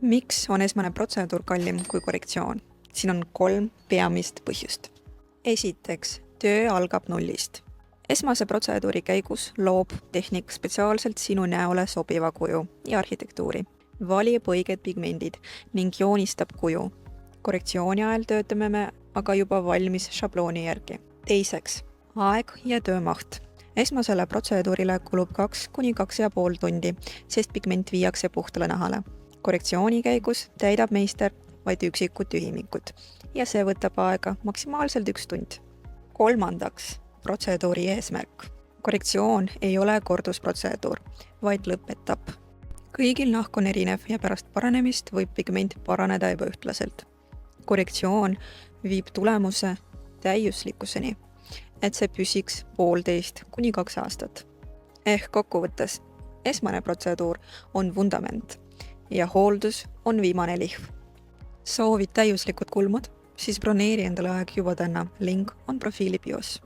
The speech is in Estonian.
Miks on esmane protseduur kallim kui korrektsioon? Siin on 3 peamist põhjust. Esiteks, töö algab nullist. Esmase protseduuri käigus loob tehnik spetsiaalselt sinu näole sobiva kuju ja arhitektuuri. Valib õiged pigmendid ning joonistab kuju. Korrektsiooni ajal töötame me aga juba valmis šablooni järgi. Teiseks, aeg ja töömaht. Esmasele protseduurile kulub 2–2,5 tundi, sest pigment viiakse puhtale nahale. Korrektsiooni käigus täidab meister vaid üksikud tühimikud ja see võtab aega maksimaalselt 1 tund. Kolmandaks, protseduuri eesmärk. Korrektsioon ei ole kordusprotseduur, vaid lõppetapp. Kõigil nahk on erinev ja pärast paranemist võib pigment paraneda ebaühtlaselt. Korrektsioon viib tulemuse täiuslikkuseni, et see püsiks 1,5–2 aastat. Ehk kokkuvõttes, esmane protseduur on vundament ja hooldus on viimane lihv. Soovid täiuslikud kulmud? Siis broneeri endale aeg juba täna, link on profiili bios.